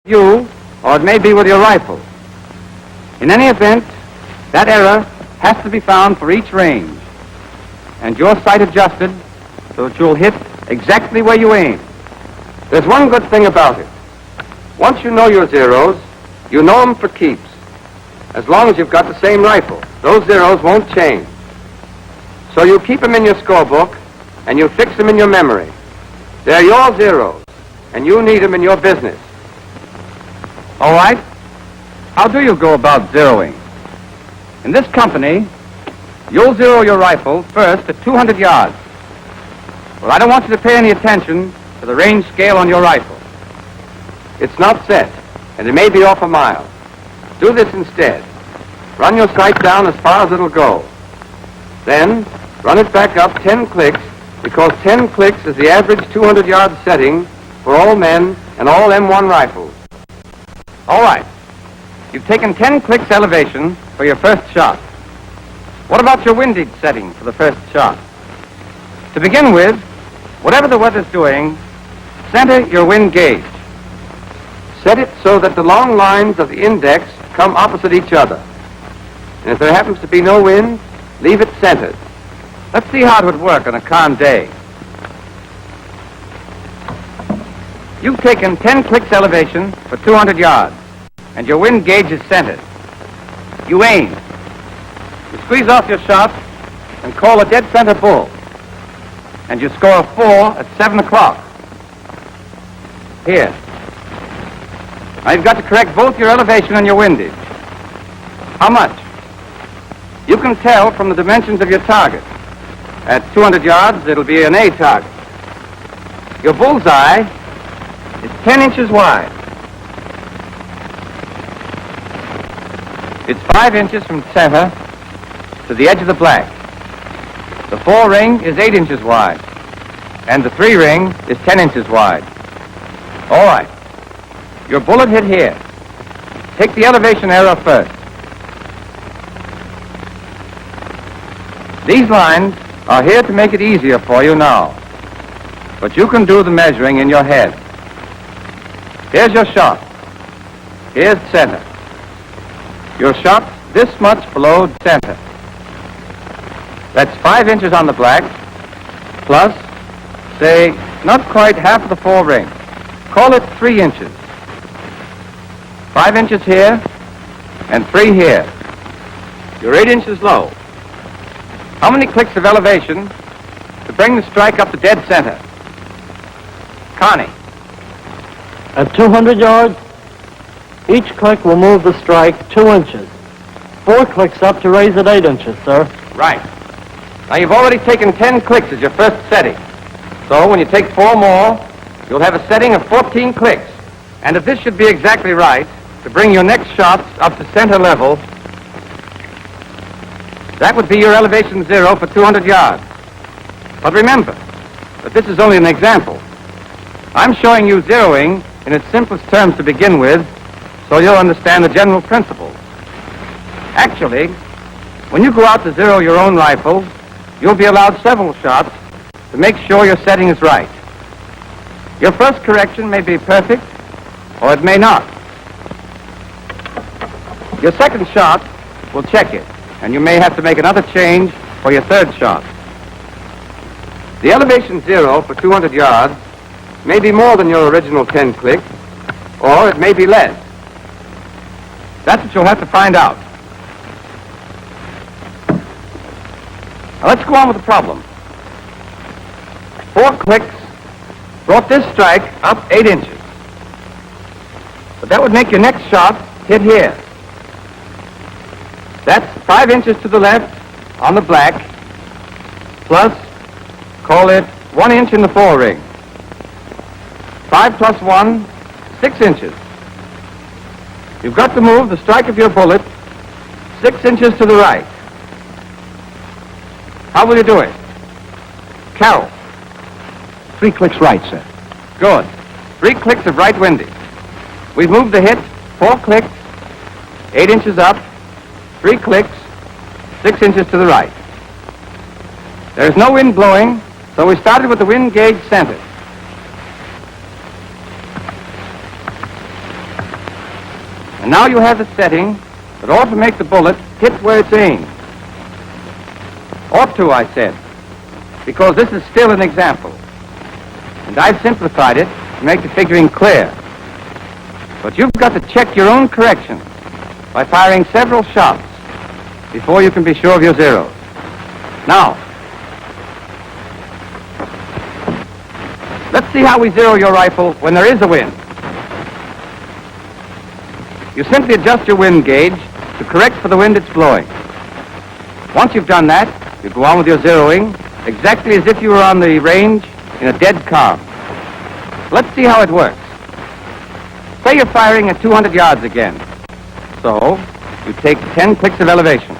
you, or it may be with your rifle. In any event, that error has to be found for each range, and your sight adjusted so that you'll hit exactly where you aim. There's one good thing about it. Once you know your zeros, you know them for keeps. As long as you've got the same rifle, those zeros won't change. So you keep them in your scorebook, and you fix them in your memory. They're your zeros, and you need them in your business. All right. How do you go about zeroing? In this company, you'll zero your rifle first at 200 yards. Well, I don't want you to pay any attention to the range scale on your rifle. It's not set, and it may be off a mile. Do this instead. Run your sight down as far as it'll go. Then, run it back up 10 clicks, because 10 clicks is the average 200-yard setting for all men and all M1 rifles. All right. You've taken 10 clicks elevation for your first shot. What about your windage setting for the first shot? To begin with, whatever the weather's doing, center your wind gauge. Set it so that the long lines of the index come opposite each other. And if there happens to be no wind, leave it centered. Let's see how it would work on a calm day. You've taken 10 clicks elevation for 200 yards, and your wind gauge is centered. You aim. You squeeze off your shot and call a dead center bull. And you score a 4 at 7 o'clock. Here. Now you've got to correct both your elevation and your windage. How much? You can tell from the dimensions of your target. At 200 yards, it'll be an A target. Your bullseye is 10 inches wide. It's 5 inches from center to the edge of the black. The 4 ring is 8 inches wide, and the 3 ring is 10 inches wide. All right. Your bullet hit here. Take the elevation error first. These lines are here to make it easier for you now, but you can do the measuring in your head. Here's your shot. Here's center. Your shot's this much below center. That's 5 inches on the black, plus, say, not quite half of the 4 ring. Call it 3 inches. 5 inches here, and 3 here. You're 8 inches low. How many clicks of elevation to bring the strike up to dead center? Connie. At 200 yards, each click will move the strike 2 inches. 4 clicks up to raise it 8 inches, sir. Right. Now you've already taken 10 clicks as your first setting. So when you take 4 more, you'll have a setting of 14 clicks. And if this should be exactly right, to bring your next shots up to center level, that would be your elevation 0 for 200 yards. But remember that this is only an example. I'm showing you zeroing in its simplest terms to begin with, so you'll understand the general principles. Actually, when you go out to zero your own rifle, you'll be allowed several shots to make sure your setting is right. Your first correction may be perfect, or it may not. Your second shot will check it, and you may have to make another change for your third shot. The elevation 0 for 200 yards may be more than your original 10 clicks, or it may be less. That's what you'll have to find out. Now let's go on with the problem. 4 clicks brought this strike up 8 inches. But that would make your next shot hit here. That's 5 inches to the left on the black, plus, call it 1 inch in the 4 ring. 5 plus 1, 6 inches. You've got to move the strike of your bullet 6 inches to the right. How will you do it? Carol. 3 clicks right, sir. Good. 3 clicks of right windage. We've moved the hit 4 clicks, 8 inches up, 3 clicks, 6 inches to the right. There's no wind blowing, so we started with the wind gauge centered. And now you have the setting that ought to make the bullet hit where it's aimed. Ought to, I said, because this is still an example. And I've simplified it to make the figuring clear. But you've got to check your own corrections by firing several shots before you can be sure of your zeros. Now, let's see how we zero your rifle when there is a wind. You simply adjust your wind gauge to correct for the wind it's blowing. Once you've done that, you go on with your zeroing exactly as if you were on the range in a dead calm. Let's see how it works. Say you're firing at 200 yards again. So, you take 10 clicks of elevation.